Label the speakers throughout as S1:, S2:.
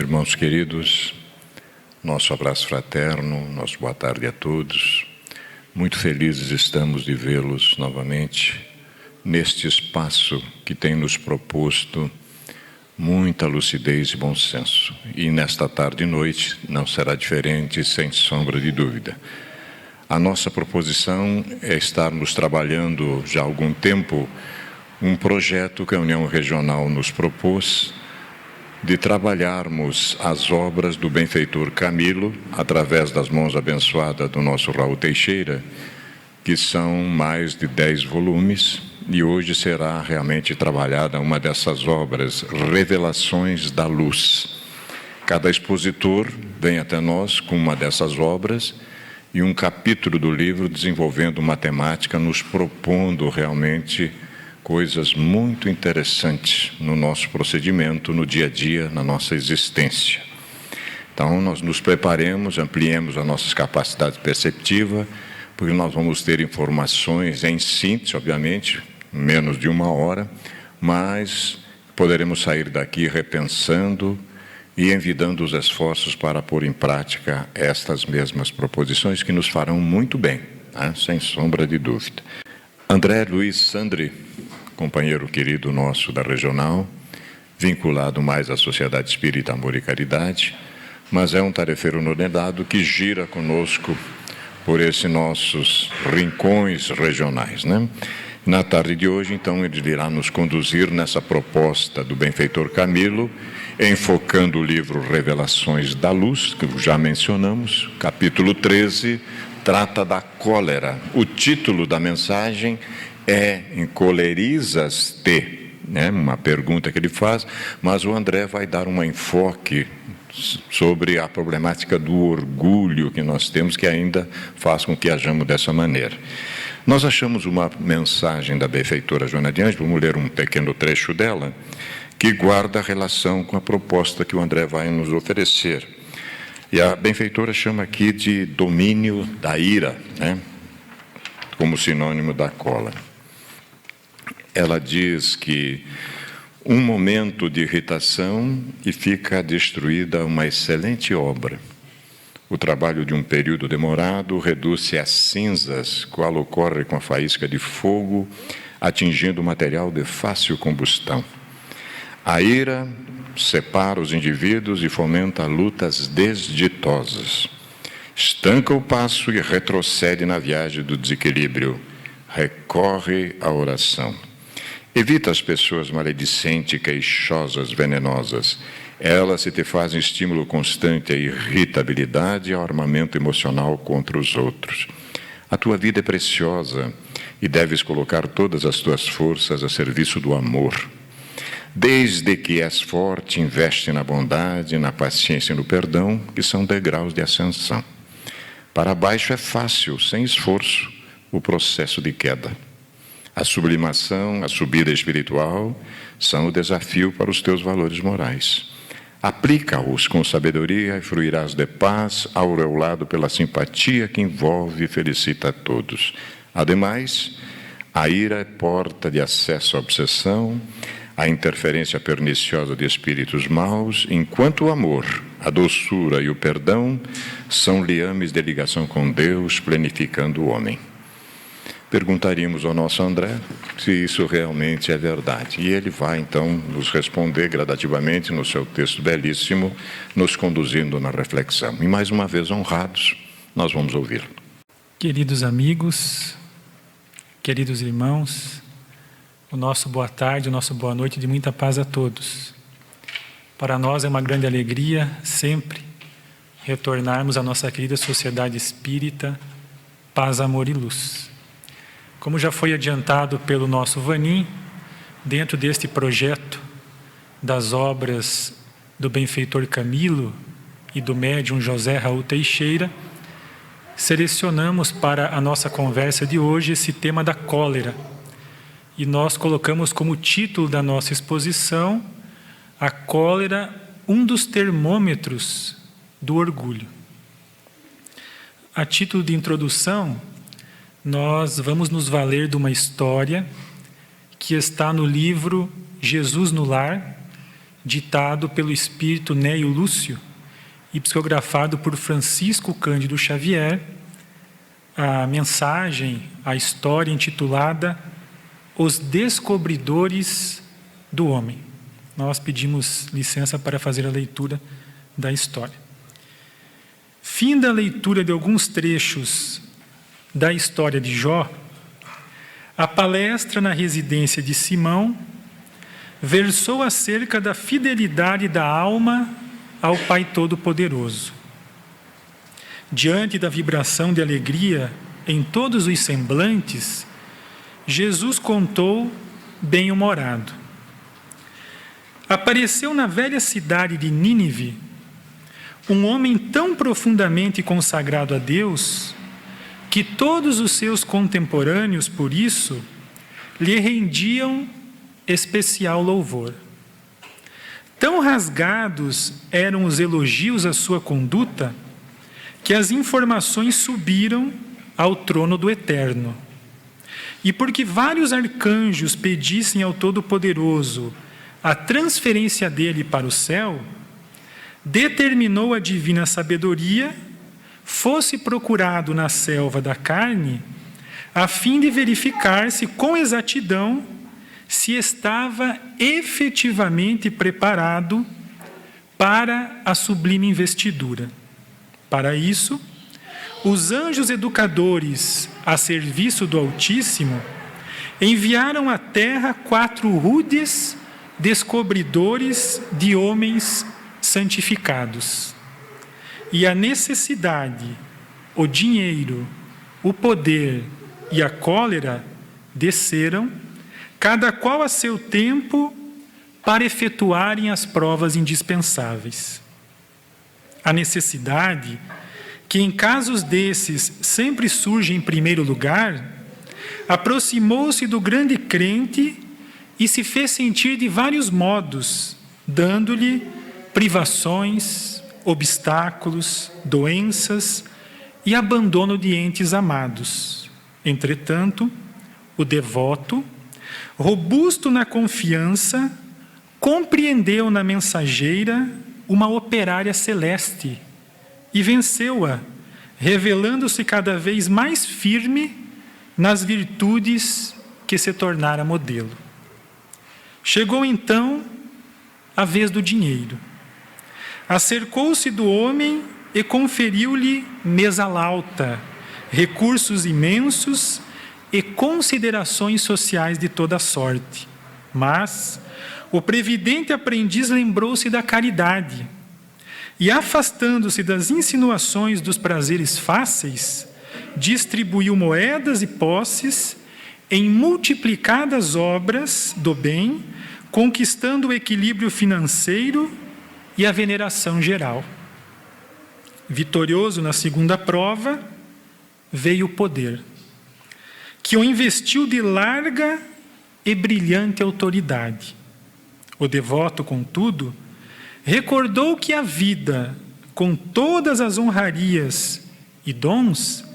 S1: irmãos queridos, nosso abraço fraterno, nosso boa tarde a todos. Muito felizes estamos de vê-los novamente neste espaço que tem nos proposto muita lucidez e bom senso. E nesta tarde e noite não será diferente, sem sombra de dúvida. A nossa proposição é estarmos trabalhando já há algum tempo um projeto que a União Regional nos propôs de trabalharmos as obras do benfeitor Camilo através das mãos abençoadas do nosso Raul Teixeira, que são mais de 10 volumes, e hoje será realmente trabalhada uma dessas obras, Revelações da Luz. Cada expositor vem até nós com uma dessas obras e um capítulo do livro desenvolvendo matemática, nos propondo realmente coisas muito interessantes no nosso procedimento, no dia a dia, na nossa existência. Então, nós nos preparemos, ampliemos as nossas capacidades perceptivas, porque nós vamos ter informações em síntese, obviamente, menos de 1 hora, mas poderemos sair daqui repensando e envidando os esforços para pôr em prática estas mesmas proposições que nos farão muito bem, né? Sem sombra de dúvida. André Luiz Sandri, companheiro querido nosso da Regional, vinculado mais à Sociedade Espírita Amor e Caridade, mas é um tarefeiro nonedado que gira conosco por esses nossos rincões regionais, né? Na tarde de hoje, então, ele irá nos conduzir nessa proposta do benfeitor Camilo, enfocando o livro Revelações da Luz, que já mencionamos, capítulo 13, trata da cólera. O título da mensagem é Encolerizas-te, né? Uma pergunta que ele faz, mas o André vai dar um enfoque sobre a problemática do orgulho que nós temos, que ainda faz com que ajamos dessa maneira. Nós achamos uma mensagem da benfeitora Joana de Ângelo, vamos ler um pequeno trecho dela, que guarda relação com a proposta que o André vai nos oferecer. E a benfeitora chama aqui de domínio da ira, né? Como sinônimo da cólera. Ela diz que um momento de irritação e fica destruída uma excelente obra. O trabalho de um período demorado reduz-se a cinzas, qual ocorre com a faísca de fogo, atingindo o material de fácil combustão. A ira separa os indivíduos e fomenta lutas desditosas. Estanca o passo e retrocede na viagem do desequilíbrio. Recorre à oração. Evita as pessoas maledicentes, queixosas, venenosas. Elas se te fazem estímulo constante à irritabilidade e ao armamento emocional contra os outros. A tua vida é preciosa e deves colocar todas as tuas forças a serviço do amor. Desde que és forte, investe na bondade, na paciência e no perdão, que são degraus de ascensão. Para baixo é fácil, sem esforço, o processo de queda. A sublimação, a subida espiritual, são o desafio para os teus valores morais. Aplica-os com sabedoria e fruirás de paz, aureolado pela simpatia que envolve e felicita a todos. Ademais, a ira é porta de acesso à obsessão, à interferência perniciosa de espíritos maus, enquanto o amor, a doçura e o perdão são liames de ligação com Deus, planificando o homem. Perguntaríamos ao nosso André se isso realmente é verdade. E ele vai, então, nos responder gradativamente no seu texto belíssimo, nos conduzindo na reflexão. E, mais uma vez, honrados, nós vamos ouvi-lo.
S2: Queridos amigos, queridos irmãos, o nosso boa tarde, o nosso boa noite, de muita paz a todos. Para nós é uma grande alegria, sempre, retornarmos à nossa querida Sociedade Espírita, Paz, Amor e Luz. Como já foi adiantado pelo nosso Vanim, dentro deste projeto das obras do benfeitor Camilo e do médium José Raul Teixeira, selecionamos para a nossa conversa de hoje esse tema da cólera. E nós colocamos como título da nossa exposição a cólera, um dos termômetros do orgulho. A título de introdução, nós vamos nos valer de uma história que está no livro Jesus no Lar, ditado pelo espírito Néio Lúcio e psicografado por Francisco Cândido Xavier, a mensagem, a história intitulada Os Descobridores do Homem. Nós pedimos licença para fazer a leitura da história. Fim da leitura de alguns trechos da história de Jó, a palestra na residência de Simão versou acerca da fidelidade da alma ao Pai Todo-Poderoso. Diante da vibração de alegria em todos os semblantes, Jesus contou bem-humorado. Apareceu na velha cidade de Nínive um homem tão profundamente consagrado a Deus que todos os seus contemporâneos, por isso, lhe rendiam especial louvor. Tão rasgados eram os elogios à sua conduta que as informações subiram ao trono do Eterno. E porque vários arcanjos pedissem ao Todo-Poderoso a transferência dele para o céu, determinou a divina sabedoria fosse procurado na selva da carne, a fim de verificar-se com exatidão se estava efetivamente preparado para a sublime investidura. Para isso, os anjos educadores a serviço do Altíssimo enviaram à terra 4 rudes descobridores de homens santificados. E a necessidade, o dinheiro, o poder e a cólera desceram, cada qual a seu tempo, para efetuarem as provas indispensáveis. A necessidade, que em casos desses sempre surge em primeiro lugar, aproximou-se do grande crente e se fez sentir de vários modos, dando-lhe privações, obstáculos, doenças e abandono de entes amados. Entretanto, o devoto, robusto na confiança, compreendeu na mensageira uma operária celeste e venceu-a, revelando-se cada vez mais firme nas virtudes que se tornara modelo. Chegou então a vez do dinheiro. Acercou-se do homem e conferiu-lhe mesa lauta, recursos imensos e considerações sociais de toda sorte. Mas o previdente aprendiz lembrou-se da caridade e, afastando-se das insinuações dos prazeres fáceis, distribuiu moedas e posses em multiplicadas obras do bem, conquistando o equilíbrio financeiro e a veneração geral. Vitorioso na segunda prova, veio o poder, que o investiu de larga e brilhante autoridade. O devoto, contudo, recordou que a vida, com todas as honrarias e dons,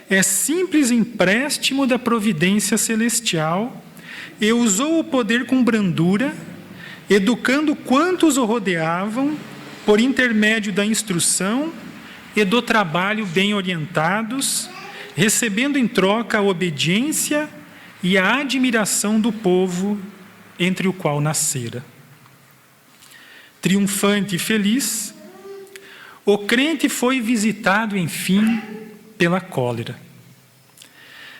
S2: é simples empréstimo da providência celestial e usou o poder com brandura, educando quantos o rodeavam por intermédio da instrução e do trabalho bem orientados, recebendo em troca a obediência e a admiração do povo entre o qual nascera. Triunfante e feliz, o crente foi visitado, enfim, pela cólera.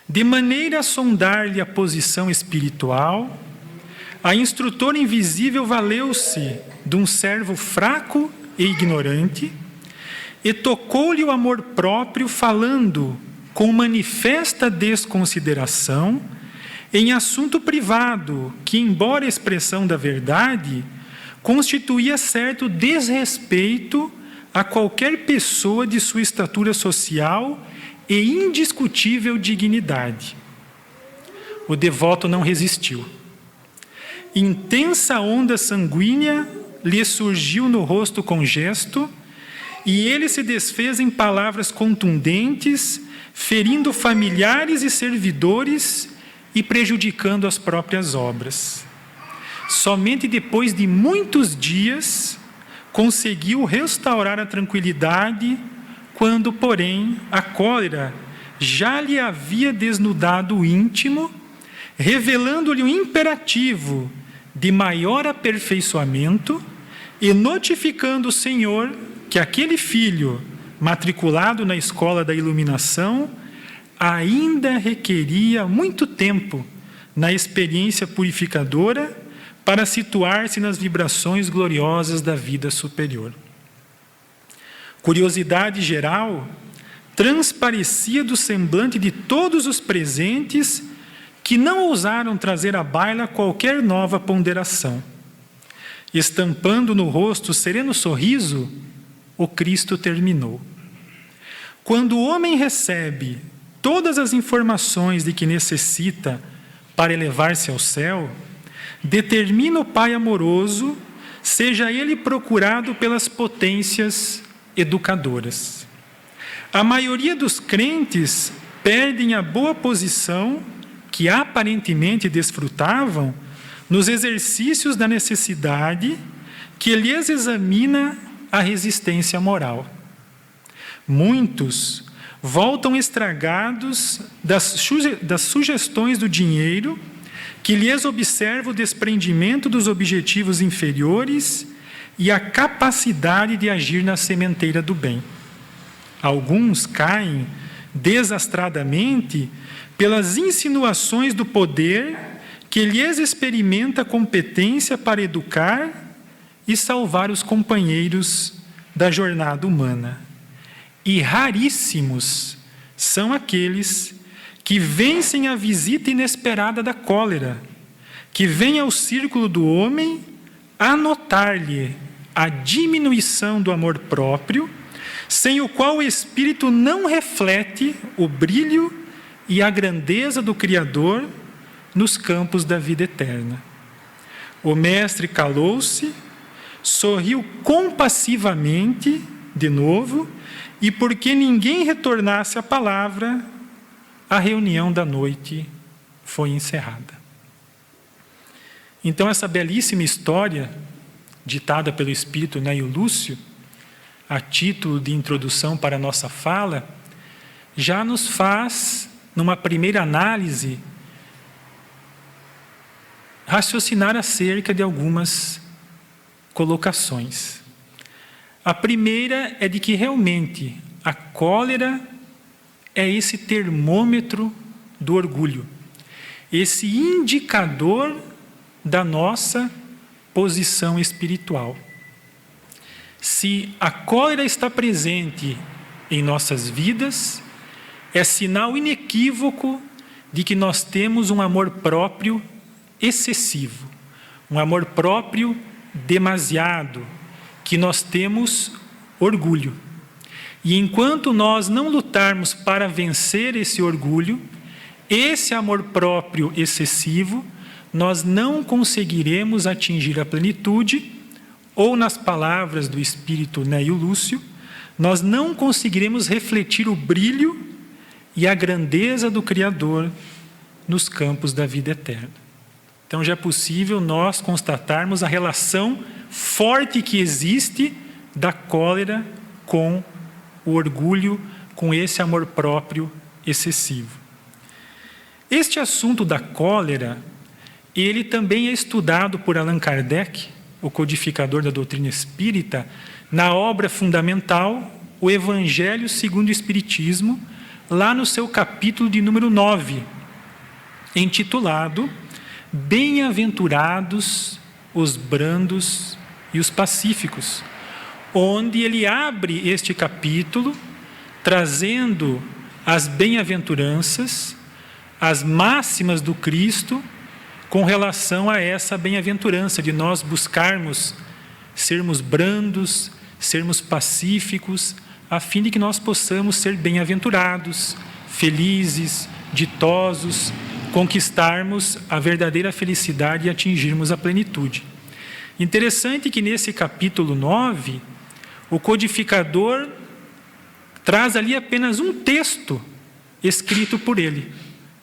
S2: De maneira a sondar-lhe a posição espiritual, a instrutora invisível valeu-se de um servo fraco e ignorante e tocou-lhe o amor próprio, falando com manifesta desconsideração em assunto privado que, embora expressão da verdade, constituía certo desrespeito a qualquer pessoa de sua estatura social e indiscutível dignidade. O devoto não resistiu. Intensa onda sanguínea lhe surgiu no rosto com gesto, e ele se desfez em palavras contundentes, ferindo familiares e servidores e prejudicando as próprias obras. somente depois de muitos dias conseguiu restaurar a tranquilidade, quando, porém, a cólera já lhe havia desnudado o íntimo, revelando-lhe um imperativo de maior aperfeiçoamento e notificando o Senhor que aquele filho, matriculado na escola da iluminação, ainda requeria muito tempo na experiência purificadora para situar-se nas vibrações gloriosas da vida superior. Curiosidade geral transparecia do semblante de todos os presentes, que não ousaram trazer à baila qualquer nova ponderação. Estampando no rosto o sereno sorriso, o Cristo terminou. Quando o homem recebe todas as informações de que necessita para elevar-se ao céu, determina o Pai amoroso, seja ele procurado pelas potências educadoras. A maioria dos crentes perdem a boa posição que aparentemente desfrutavam nos exercícios da necessidade que lhes examina a resistência moral. Muitos voltam estragados das sugestões do dinheiro, que lhes observa o desprendimento dos objetivos inferiores e a capacidade de agir na sementeira do bem. Alguns caem desastradamente pelas insinuações do poder que lhes experimenta competência para educar e salvar os companheiros da jornada humana. E raríssimos são aqueles que vencem a visita inesperada da cólera, que vem ao círculo do homem a notar-lhe a diminuição do amor próprio, sem o qual o espírito não reflete o brilho e a grandeza do Criador nos campos da vida eterna. O mestre calou-se, sorriu compassivamente de novo, e porque ninguém retornasse a palavra, a reunião da noite foi encerrada. Então, essa belíssima história, ditada pelo Espírito Neio Lúcio, a título de introdução para a nossa fala, já nos faz, numa primeira análise, raciocinar acerca de algumas colocações. A primeira é de que realmente a cólera é esse termômetro do orgulho, esse indicador da nossa posição espiritual. Se a cólera está presente em nossas vidas, é sinal inequívoco de que nós temos um amor próprio excessivo, um amor próprio demasiado, que nós temos orgulho. E enquanto nós não lutarmos para vencer esse orgulho, esse amor próprio excessivo, nós não conseguiremos atingir a plenitude, ou nas palavras do Espírito Neio Lúcio, nós não conseguiremos refletir o brilho e a grandeza do Criador nos campos da vida eterna. Então já é possível nós constatarmos a relação forte que existe da cólera com o orgulho, com esse amor próprio excessivo. Este assunto da cólera, ele também é estudado por Allan Kardec, o codificador da doutrina espírita, na obra fundamental, o Evangelho segundo o Espiritismo, lá no seu capítulo de número 9, intitulado Bem-aventurados os brandos e os pacíficos, onde ele abre este capítulo trazendo as bem-aventuranças, as máximas do Cristo com relação a essa bem-aventurança de nós buscarmos sermos brandos, sermos pacíficos, a fim de que nós possamos ser bem-aventurados, felizes, ditosos, conquistarmos a verdadeira felicidade e atingirmos a plenitude. Interessante que nesse capítulo 9, o codificador traz ali apenas um texto escrito por ele,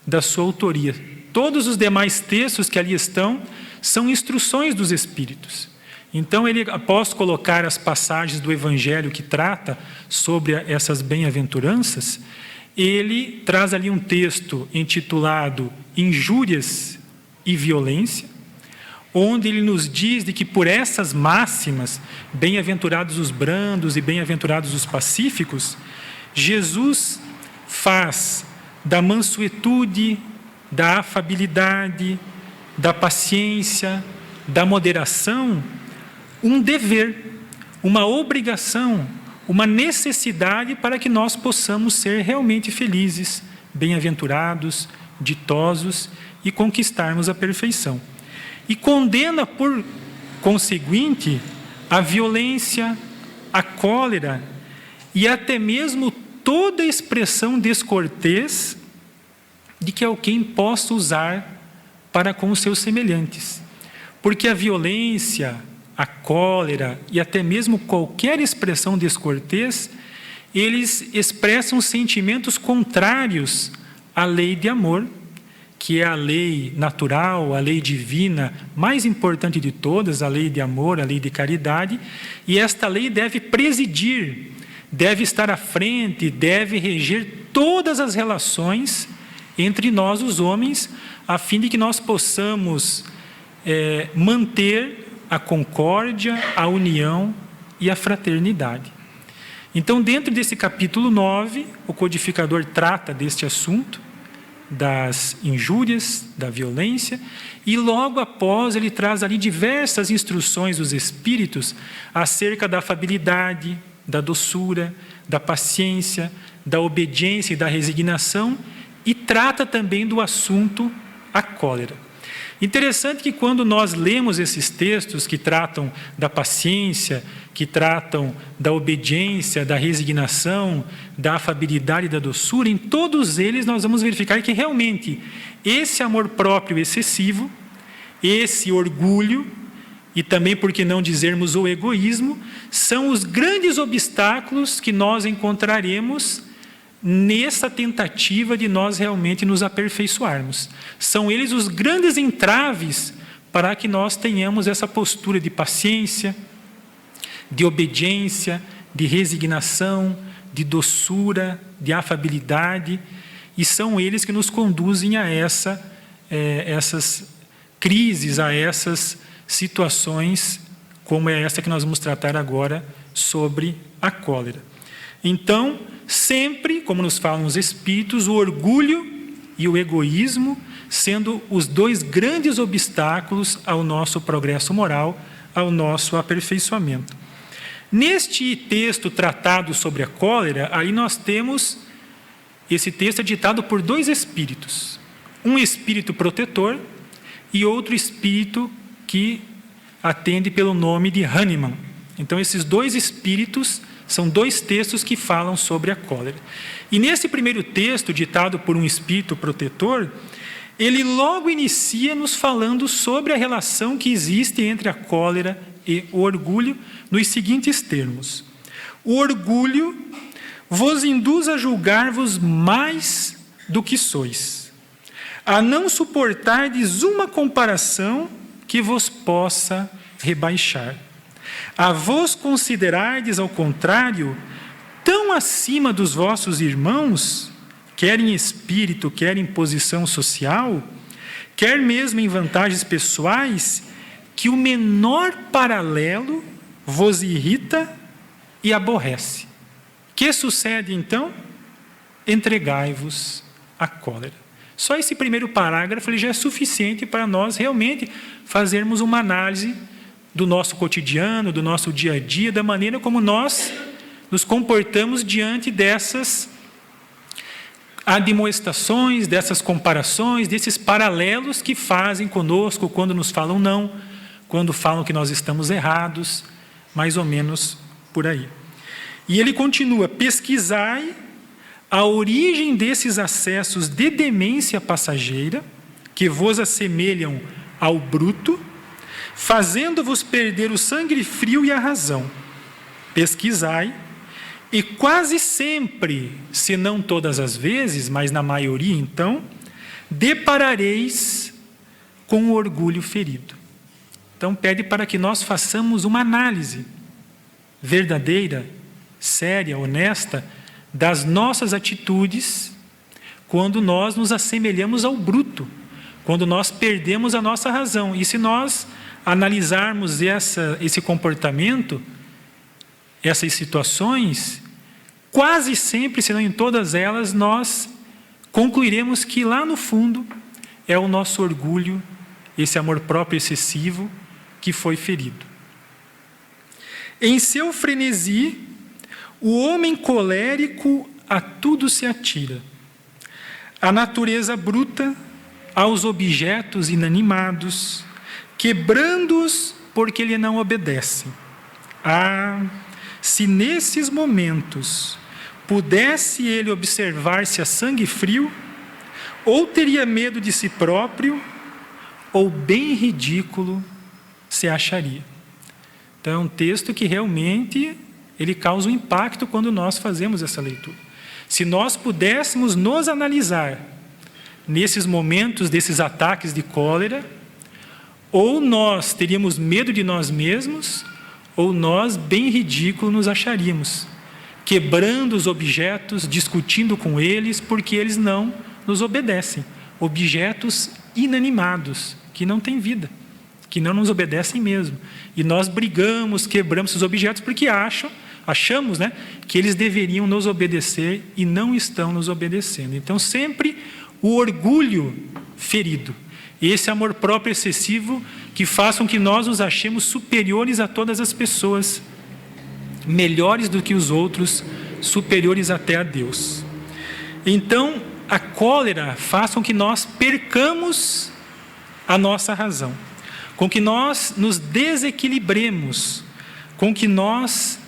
S2: da sua autoria. Todos os demais textos que ali estão são instruções dos Espíritos. Então, ele, após colocar as passagens do Evangelho que trata sobre essas bem-aventuranças, ele traz ali um texto intitulado Injúrias e Violência, onde ele nos diz de que por essas máximas, bem-aventurados os brandos e bem-aventurados os pacíficos, Jesus faz da mansuetude, da afabilidade, da paciência, da moderação, um dever, uma obrigação, uma necessidade para que nós possamos ser realmente felizes, bem-aventurados, ditosos e conquistarmos a perfeição. E condena, por conseguinte, a violência, a cólera e até mesmo toda expressão descortês de que alguém possa usar para com os seus semelhantes. Porque a violência, a cólera e até mesmo qualquer expressão descortês, eles expressam sentimentos contrários à lei de amor, que é a lei natural, a lei divina, mais importante de todas, a lei de amor, a lei de caridade, e esta lei deve presidir, deve estar à frente, deve reger todas as relações entre nós, os homens, a fim de que nós possamos manter a concórdia, a união e a fraternidade. Então, dentro desse capítulo 9, o codificador trata deste assunto, das injúrias, da violência, e logo após ele traz ali diversas instruções dos Espíritos acerca da afabilidade, da doçura, da paciência, da obediência e da resignação, e trata também do assunto a cólera. Interessante que quando nós lemos esses textos que tratam da paciência, que tratam da obediência, da resignação, da afabilidade e da doçura, em todos eles nós vamos verificar que realmente esse amor próprio excessivo, esse orgulho e também, por que não dizermos, o egoísmo, são os grandes obstáculos que nós encontraremos nessa tentativa de nós realmente nos aperfeiçoarmos. São eles os grandes entraves para que nós tenhamos essa postura de paciência, de obediência, de resignação, de doçura, de afabilidade, e são eles que nos conduzem a essas crises, a essas situações, como é essa que nós vamos tratar agora sobre a cólera. Então, sempre, como nos falam os Espíritos, o orgulho e o egoísmo sendo os dois grandes obstáculos ao nosso progresso moral, ao nosso aperfeiçoamento. Neste texto tratado sobre a cólera, aí nós temos, esse texto é ditado por dois espíritos. Um espírito protetor e outro espírito que atende pelo nome de Hahnemann. Então, esses dois espíritos são dois textos que falam sobre a cólera. E nesse primeiro texto, ditado por um espírito protetor, ele logo inicia nos falando sobre a relação que existe entre a cólera e o orgulho, nos seguintes termos: o orgulho vos induz a julgar-vos mais do que sois, a não suportardes uma comparação que vos possa rebaixar, a vos considerardes, ao contrário, tão acima dos vossos irmãos, quer em espírito, quer em posição social, quer mesmo em vantagens pessoais, que o menor paralelo vos irrita e aborrece. Que sucede então? Entregai-vos à cólera. Só esse primeiro parágrafo ele já é suficiente para nós realmente fazermos uma análise do nosso cotidiano, do nosso dia a dia, da maneira como nós nos comportamos diante dessas admoestações, dessas comparações, desses paralelos que fazem conosco quando nos falam não, quando falam que nós estamos errados, mais ou menos por aí. E ele continua: pesquisai a origem desses acessos de demência passageira, que vos assemelham ao bruto, fazendo-vos perder o sangue frio e a razão. Pesquisai, e quase sempre, se não todas as vezes, mas na maioria então, deparareis com o orgulho ferido. Então pede para que nós façamos uma análise verdadeira, séria, honesta, das nossas atitudes quando nós nos assemelhamos ao bruto, quando nós perdemos a nossa razão. E se nós analisarmos esse comportamento, essas situações, quase sempre, se não em todas elas, nós concluiremos que lá no fundo é o nosso orgulho, esse amor próprio excessivo que foi ferido. Em seu frenesi, o homem colérico a tudo se atira. À natureza bruta, aos objetos inanimados, quebrando-os porque lhe não obedecem. Ah, se nesses momentos pudesse ele observar-se a sangue frio, ou teria medo de si próprio, ou bem ridículo se acharia. Então é um texto que realmente ele causa um impacto quando nós fazemos essa leitura. Se nós pudéssemos nos analisar nesses momentos desses ataques de cólera, ou nós teríamos medo de nós mesmos, ou nós, bem ridículo, nos acharíamos, quebrando os objetos, discutindo com eles, porque eles não nos obedecem. Objetos inanimados, que não têm vida, que não nos obedecem mesmo. E nós brigamos, quebramos esses objetos porque achamos, que eles deveriam nos obedecer e não estão nos obedecendo. Então, sempre o orgulho ferido, esse amor próprio excessivo que faz com que nós nos achemos superiores a todas as pessoas, melhores do que os outros, superiores até a Deus. Então, a cólera faz com que nós percamos a nossa razão, com que nós nos desequilibremos, com que nós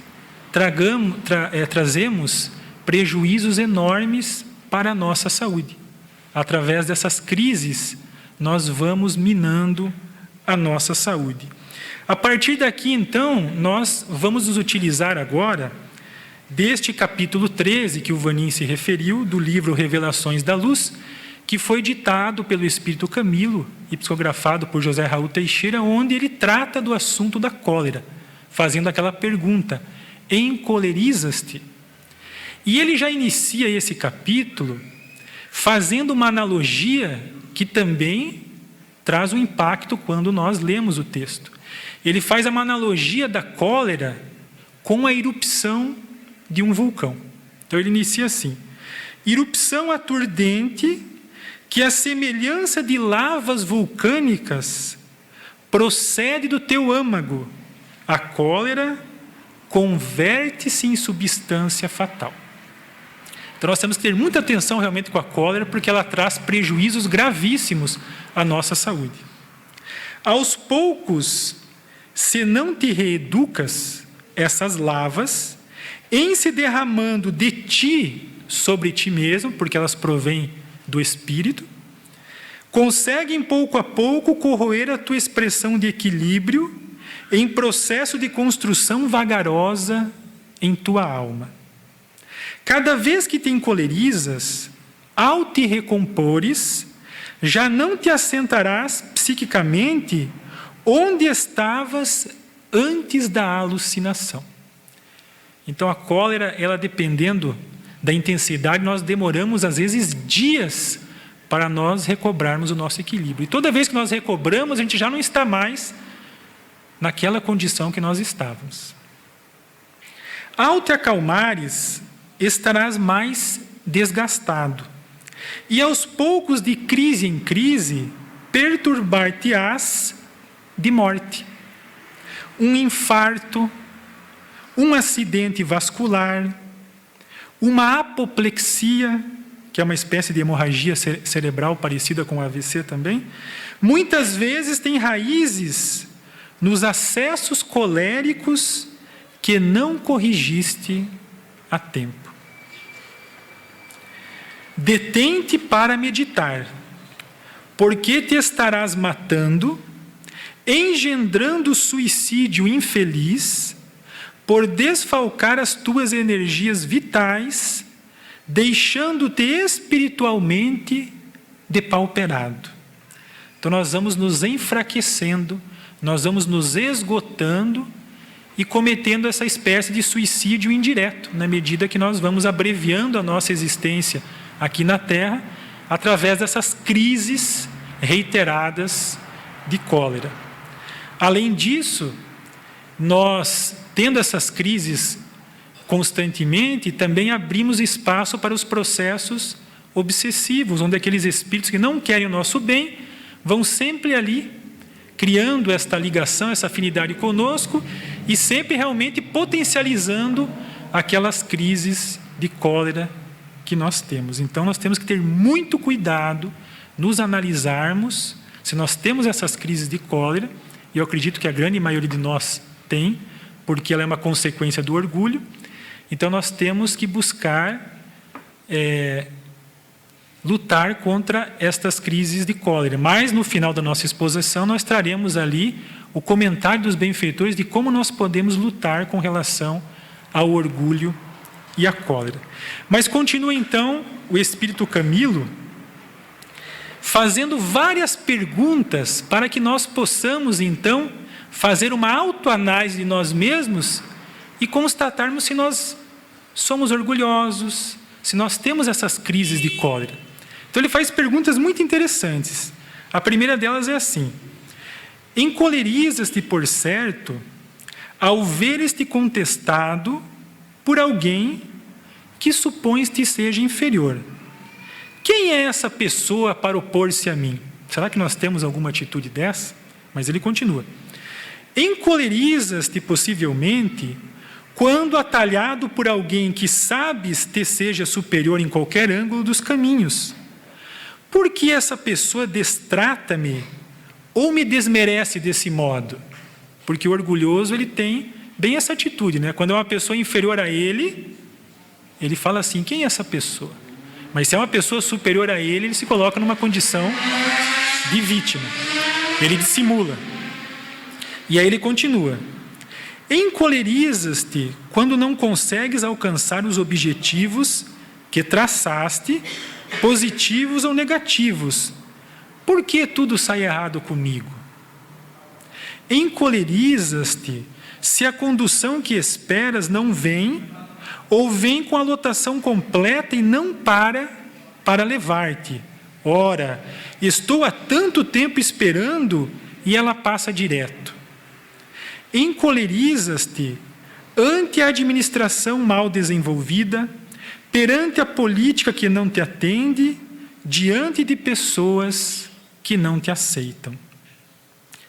S2: trazemos prejuízos enormes para a nossa saúde. Através dessas crises, nós vamos minando a nossa saúde. A partir daqui, então, nós vamos nos utilizar agora deste capítulo 13, que o Vanin se referiu, do livro Revelações da Luz, que foi ditado pelo Espírito Camilo e psicografado por José Raul Teixeira, onde ele trata do assunto da cólera, fazendo aquela pergunta: encolerizas-te? E ele já inicia esse capítulo fazendo uma analogia que também traz um impacto quando nós lemos o texto. Ele faz uma analogia da cólera com a erupção de um vulcão. Então ele inicia assim: erupção aturdente que a semelhança de lavas vulcânicas procede do teu âmago. A cólera converte-se em substância fatal. Então nós temos que ter muita atenção realmente com a cólera, porque ela traz prejuízos gravíssimos à nossa saúde. Aos poucos, se não te reeducas, essas lavas, em se derramando de ti sobre ti mesmo, porque elas provêm do Espírito, conseguem pouco a pouco corroer a tua expressão de equilíbrio em processo de construção vagarosa em tua alma. Cada vez que te encolerizas, ao te recompores, já não te assentarás psiquicamente onde estavas antes da alucinação. Então a cólera, ela dependendo da intensidade, nós demoramos às vezes dias para nós recobrarmos o nosso equilíbrio. E toda vez que nós recobramos, a gente já não está mais naquela condição que nós estávamos. Ao te acalmares, estarás mais desgastado. E aos poucos, de crise em crise, perturbar-te-ás de morte. Um infarto, um acidente vascular, uma apoplexia, que é uma espécie de hemorragia cerebral parecida com AVC também, muitas vezes tem raízes nos acessos coléricos que não corrigiste a tempo. Detente para meditar, porque te estarás matando, engendrando suicídio infeliz, por desfalcar as tuas energias vitais, deixando-te espiritualmente depauperado. Então nós vamos nos enfraquecendo, nós vamos nos esgotando e cometendo essa espécie de suicídio indireto, na medida que nós vamos abreviando a nossa existência aqui na Terra, através dessas crises reiteradas de cólera. Além disso, nós, tendo essas crises constantemente, também abrimos espaço para os processos obsessivos, onde aqueles espíritos que não querem o nosso bem vão sempre ali criando esta ligação, essa afinidade conosco e sempre realmente potencializando aquelas crises de cólera que nós temos. Então, nós temos que ter muito cuidado, nos analisarmos, se nós temos essas crises de cólera, e eu acredito que a grande maioria de nós tem, porque ela é uma consequência do orgulho, então nós temos que buscar lutar contra estas crises de cólera. Mas, no final da nossa exposição, nós traremos ali o comentário dos benfeitores de como nós podemos lutar com relação ao orgulho e à cólera. Mas continua, então, o Espírito Camilo fazendo várias perguntas para que nós possamos, então, fazer uma autoanálise de nós mesmos e constatarmos se nós somos orgulhosos, se nós temos essas crises de cólera. Então, ele faz perguntas muito interessantes. A primeira delas é assim: encolerizas-te, por certo, ao veres-te contestado por alguém que supões-te seja inferior. Quem é essa pessoa para opor-se a mim? Será que nós temos alguma atitude dessa? Mas ele continua: encolerizas-te possivelmente quando atalhado por alguém que sabes te seja superior em qualquer ângulo dos caminhos. Por que essa pessoa destrata-me ou me desmerece desse modo? Porque o orgulhoso, ele tem bem essa atitude, né? Quando é uma pessoa inferior a ele, ele fala assim: quem é essa pessoa? Mas se é uma pessoa superior a ele, ele se coloca numa condição de vítima. Ele dissimula. E aí ele continua: encolerizas-te quando não consegues alcançar os objetivos que traçaste, positivos ou negativos. Por que tudo sai errado comigo? Encolerizas-te se a condução que esperas não vem, ou vem com a lotação completa e não para levar-te. Ora, estou há tanto tempo esperando e ela passa direto. Encolerizas-te ante a administração mal desenvolvida, perante a política que não te atende, diante de pessoas que não te aceitam.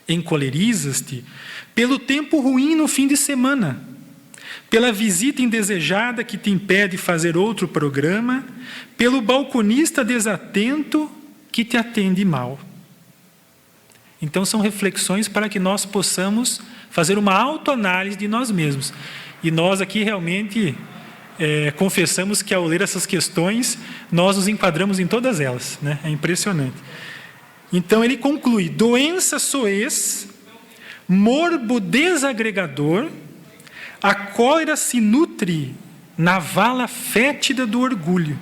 S2: Encolerizas-te pelo tempo ruim no fim de semana, pela visita indesejada que te impede fazer outro programa, pelo balconista desatento que te atende mal. Então, são reflexões para que nós possamos fazer uma autoanálise de nós mesmos. E nós aqui realmente confessamos que, ao ler essas questões, nós nos enquadramos em todas elas, né? É impressionante. Então, ele conclui: doença soez, morbo desagregador, a cólera se nutre na vala fétida do orgulho.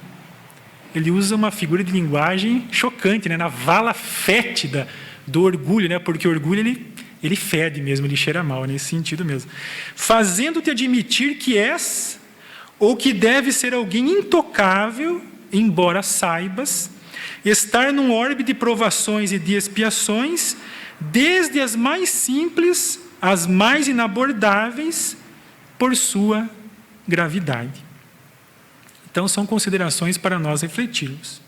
S2: Ele usa uma figura de linguagem chocante, né? Na vala fétida do orgulho, né? Porque o orgulho, ele fede mesmo, ele cheira mal, nesse sentido mesmo. Fazendo-te admitir que és, ou que deve ser alguém intocável, embora saibas, estar num orbe de provações e de expiações, desde as mais simples às mais inabordáveis, por sua gravidade. Então, são considerações para nós refletirmos.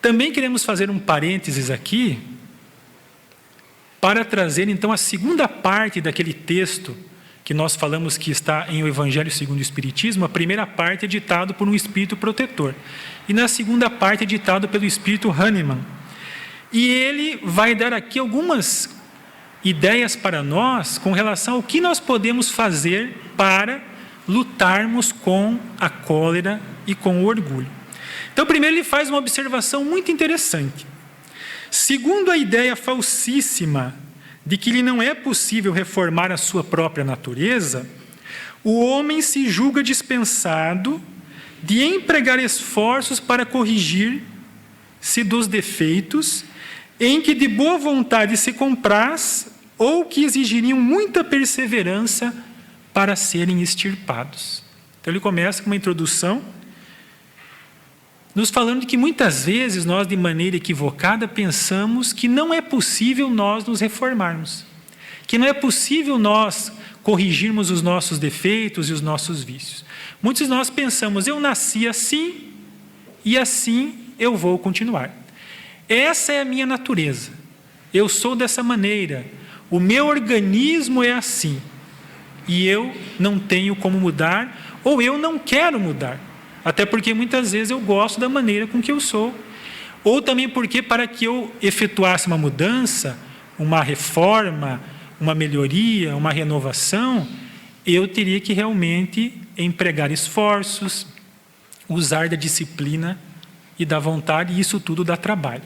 S2: Também queremos fazer um parênteses aqui, para trazer, então, a segunda parte daquele texto que nós falamos que está em O Evangelho segundo o Espiritismo. A primeira parte é ditado por um espírito protetor. E na segunda parte é ditado pelo espírito Hahnemann. E ele vai dar aqui algumas ideias para nós com relação ao que nós podemos fazer para lutarmos com a cólera e com o orgulho. Então, primeiro ele faz uma observação muito interessante. Segundo a ideia falsíssima de que lhe não é possível reformar a sua própria natureza, o homem se julga dispensado de empregar esforços para corrigir-se dos defeitos em que de boa vontade se compraz, ou que exigiriam muita perseverança para serem extirpados. Então ele começa com uma introdução, nos falando de que muitas vezes nós, de maneira equivocada, pensamos que não é possível nós nos reformarmos, que não é possível nós corrigirmos os nossos defeitos e os nossos vícios. Muitos de nós pensamos, eu nasci assim e assim eu vou continuar. Essa é a minha natureza, eu sou dessa maneira, o meu organismo é assim e eu não tenho como mudar, ou eu não quero mudar. Até porque muitas vezes eu gosto da maneira com que eu sou. Ou também porque para que eu efetuasse uma mudança, uma reforma, uma melhoria, uma renovação, eu teria que realmente empregar esforços, usar da disciplina e da vontade, e isso tudo dá trabalho.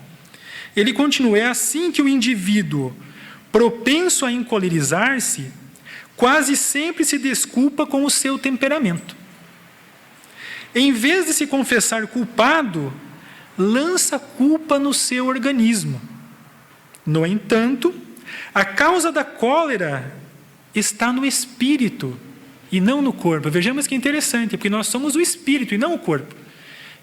S2: Ele continua, é assim que o indivíduo, propenso a encolerizar-se, quase sempre se desculpa com o seu temperamento. Em vez de se confessar culpado, lança culpa no seu organismo. No entanto, a causa da cólera está no espírito e não no corpo. Vejamos que é interessante, porque nós somos o espírito e não o corpo.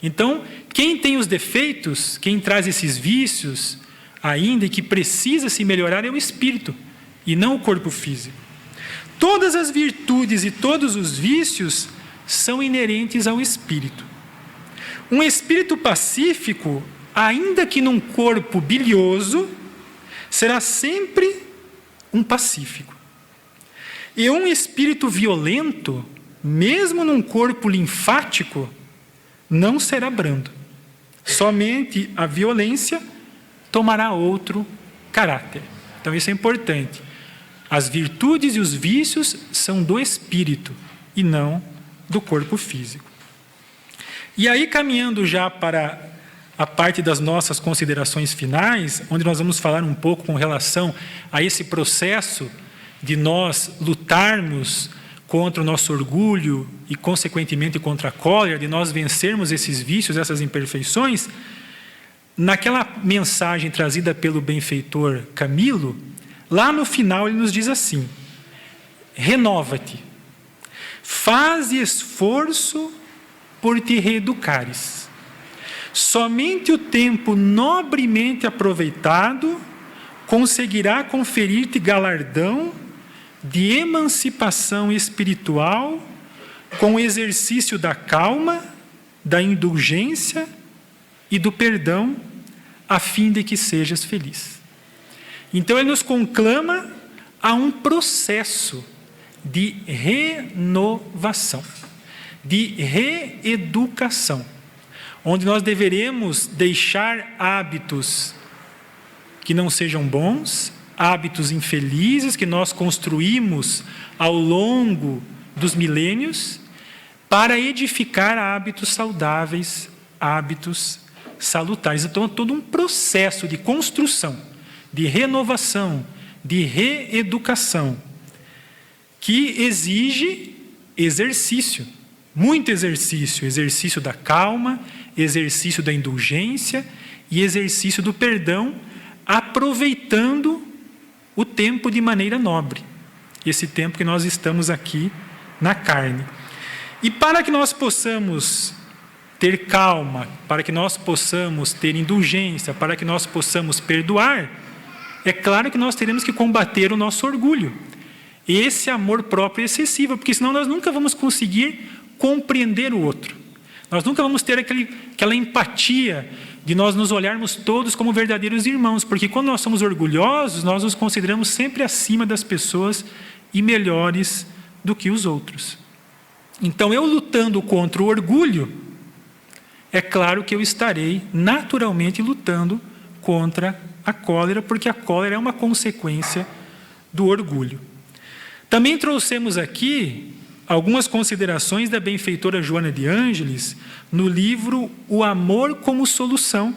S2: Então, quem tem os defeitos, quem traz esses vícios ainda e que precisa se melhorar é o espírito e não o corpo físico. Todas as virtudes e todos os vícios são inerentes ao espírito. Um espírito pacífico, ainda que num corpo bilioso, será sempre um pacífico. E um espírito violento, mesmo num corpo linfático, não será brando. Somente a violência tomará outro caráter. Então isso é importante. As virtudes e os vícios são do espírito e não do corpo físico. E aí, caminhando já para a parte das nossas considerações finais, onde nós vamos falar um pouco com relação a esse processo de nós lutarmos contra o nosso orgulho e, consequentemente, contra a cólera, de nós vencermos esses vícios, essas imperfeições, naquela mensagem trazida pelo benfeitor Camilo, lá no final ele nos diz assim: renova-te, faze esforço por te reeducares. Somente o tempo nobremente aproveitado conseguirá conferir-te galardão de emancipação espiritual com o exercício da calma, da indulgência e do perdão, a fim de que sejas feliz. Então ele nos conclama a um processo de renovação, de reeducação, onde nós deveremos deixar hábitos que não sejam bons, hábitos infelizes que nós construímos ao longo dos milênios, para edificar hábitos saudáveis, hábitos salutares. Então, é todo um processo de construção, de renovação, de reeducação, que exige exercício, muito exercício, exercício da calma, exercício da indulgência e exercício do perdão, aproveitando o tempo de maneira nobre, esse tempo que nós estamos aqui na carne. E para que nós possamos ter calma, para que nós possamos ter indulgência, para que nós possamos perdoar, é claro que nós teremos que combater o nosso orgulho, esse amor próprio excessivo, porque senão nós nunca vamos conseguir compreender o outro. Nós nunca vamos ter aquela empatia de nós nos olharmos todos como verdadeiros irmãos, porque quando nós somos orgulhosos, nós nos consideramos sempre acima das pessoas e melhores do que os outros. Então, eu lutando contra o orgulho, é claro que eu estarei naturalmente lutando contra a cólera, porque a cólera é uma consequência do orgulho. Também trouxemos aqui algumas considerações da benfeitora Joana de Ângeles no livro O Amor como Solução,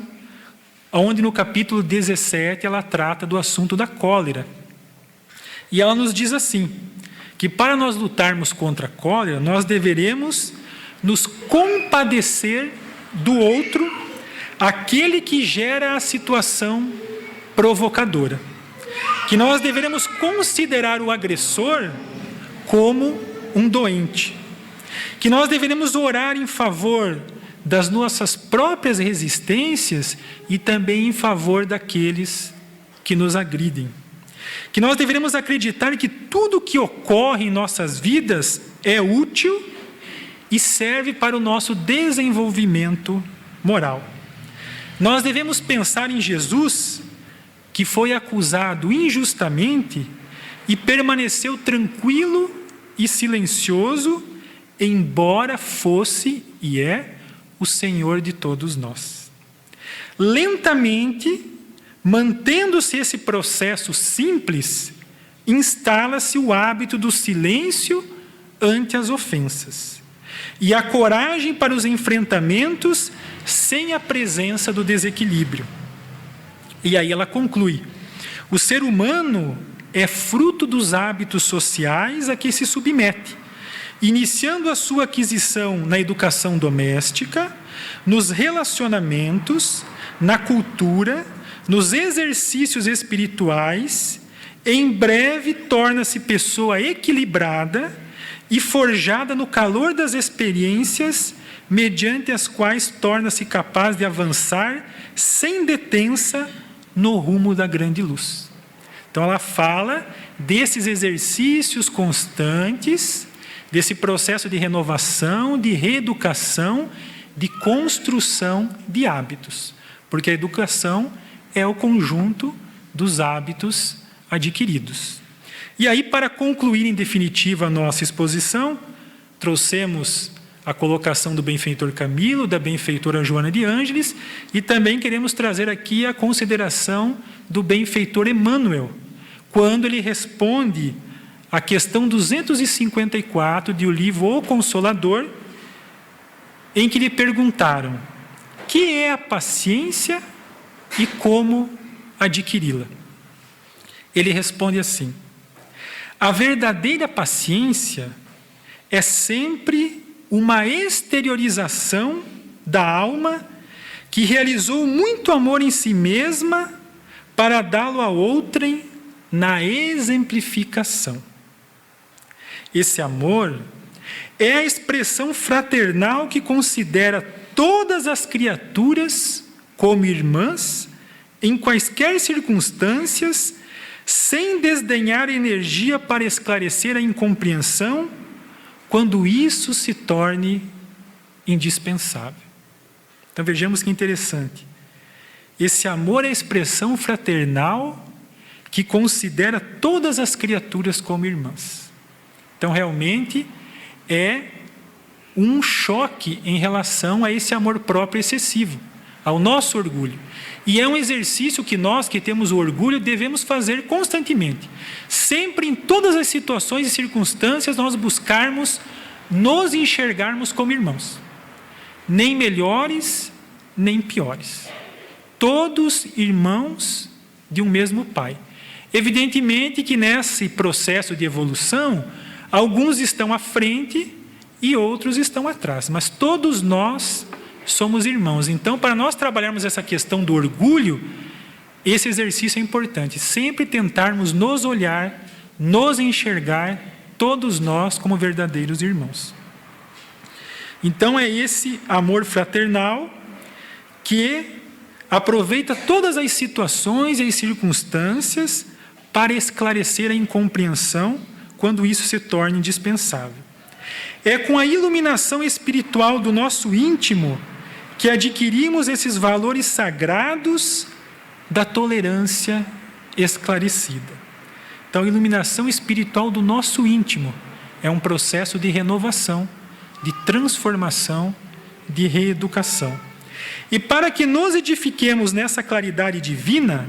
S2: onde no capítulo 17 ela trata do assunto da cólera. E ela nos diz assim, que para nós lutarmos contra a cólera, nós deveremos nos compadecer do outro, aquele que gera a situação provocadora. Que nós deveremos considerar o agressor como um doente. Que nós deveremos orar em favor das nossas próprias resistências e também em favor daqueles que nos agridem. Que nós deveremos acreditar que tudo que ocorre em nossas vidas é útil e serve para o nosso desenvolvimento moral. Nós devemos pensar em Jesus, que foi acusado injustamente e permaneceu tranquilo e silencioso, embora fosse e é o Senhor de todos nós. Lentamente, mantendo-se esse processo simples, instala-se o hábito do silêncio ante as ofensas e a coragem para os enfrentamentos sem a presença do desequilíbrio. E aí ela conclui: o ser humano é fruto dos hábitos sociais a que se submete, iniciando a sua aquisição na educação doméstica, nos relacionamentos, na cultura, nos exercícios espirituais. Em breve torna-se pessoa equilibrada e forjada no calor das experiências, mediante as quais torna-se capaz de avançar sem detença no rumo da grande luz. Então ela fala desses exercícios constantes, desse processo de renovação, de reeducação, de construção de hábitos. Porque a educação é o conjunto dos hábitos adquiridos. E aí, para concluir em definitiva a nossa exposição, trouxemos a colocação do benfeitor Camilo, da benfeitora Joana de Ângeles, e também queremos trazer aqui a consideração do benfeitor Emmanuel, quando ele responde a questão 254 do livro O Consolador, em que lhe perguntaram: que é a paciência e como adquiri-la? Ele responde assim: a verdadeira paciência é sempre uma exteriorização da alma que realizou muito amor em si mesma para dá-lo a outrem na exemplificação. Esse amor é a expressão fraternal que considera todas as criaturas como irmãs, em quaisquer circunstâncias, sem desdenhar energia para esclarecer a incompreensão, quando isso se torne indispensável. Então vejamos que interessante. Esse amor é a expressão fraternal que considera todas as criaturas como irmãs. Então realmente é um choque em relação a esse amor próprio excessivo, ao nosso orgulho. E é um exercício que nós, que temos o orgulho, devemos fazer constantemente. Sempre, em todas as situações e circunstâncias, nós buscarmos nos enxergarmos como irmãos. Nem melhores, nem piores. Todos irmãos de um mesmo Pai. Evidentemente que nesse processo de evolução, alguns estão à frente e outros estão atrás. Mas todos nós somos irmãos. Então, para nós trabalharmos essa questão do orgulho, esse exercício é importante. Sempre tentarmos nos olhar, nos enxergar, todos nós como verdadeiros irmãos. Então, é esse amor fraternal que aproveita todas as situações e as circunstâncias para esclarecer a incompreensão quando isso se torna indispensável. É com a iluminação espiritual do nosso íntimo que adquirimos esses valores sagrados da tolerância esclarecida. Então, a iluminação espiritual do nosso íntimo é um processo de renovação, de transformação, de reeducação. E para que nos edifiquemos nessa claridade divina,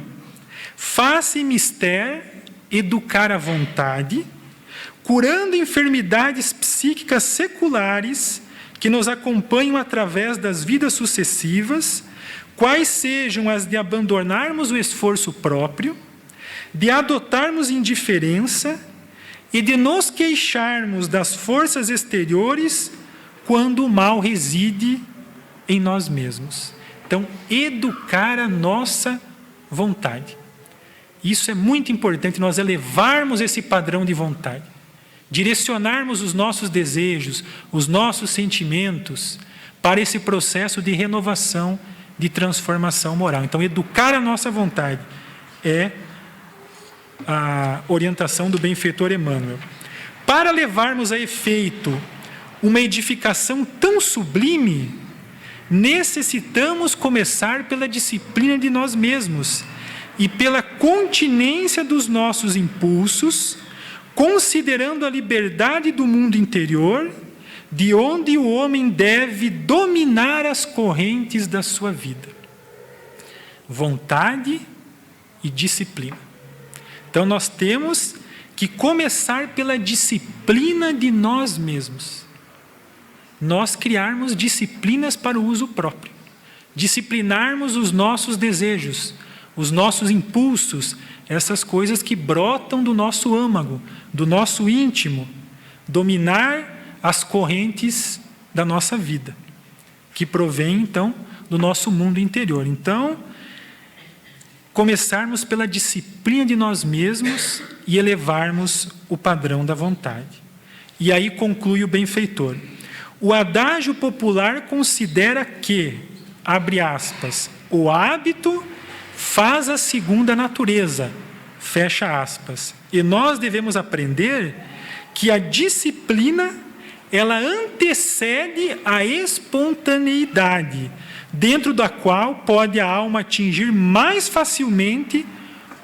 S2: faz-se mister educar a vontade, curando enfermidades psíquicas seculares que nos acompanham através das vidas sucessivas, quais sejam as de abandonarmos o esforço próprio, de adotarmos indiferença e de nos queixarmos das forças exteriores quando o mal reside em nós mesmos. Então, educar a nossa vontade. Isso é muito importante, nós elevarmos esse padrão de vontade, direcionarmos os nossos desejos, os nossos sentimentos para esse processo de renovação, de transformação moral. Então, educar a nossa vontade é a orientação do benfeitor Emmanuel. Para levarmos a efeito uma edificação tão sublime, necessitamos começar pela disciplina de nós mesmos e pela continência dos nossos impulsos, considerando a liberdade do mundo interior, de onde o homem deve dominar as correntes da sua vida. Vontade e disciplina. Então, nós temos que começar pela disciplina de nós mesmos. Nós criarmos disciplinas para o uso próprio. Disciplinarmos os nossos desejos, os nossos impulsos, essas coisas que brotam do nosso âmago, do nosso íntimo. Dominar as correntes da nossa vida, que provém, então, do nosso mundo interior. Então, começarmos pela disciplina de nós mesmos e elevarmos o padrão da vontade. E aí conclui o benfeitor. O adágio popular considera que, abre aspas, o hábito faz a segunda natureza, fecha aspas. E nós devemos aprender que a disciplina, ela antecede a espontaneidade, dentro da qual pode a alma atingir mais facilmente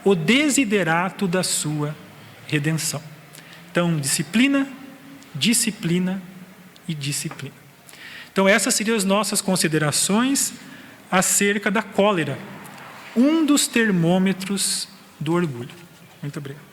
S2: o desiderato da sua redenção. Então, disciplina, disciplina e disciplina. Então, essas seriam as nossas considerações acerca da cólera, um dos termômetros do orgulho. Muito obrigado.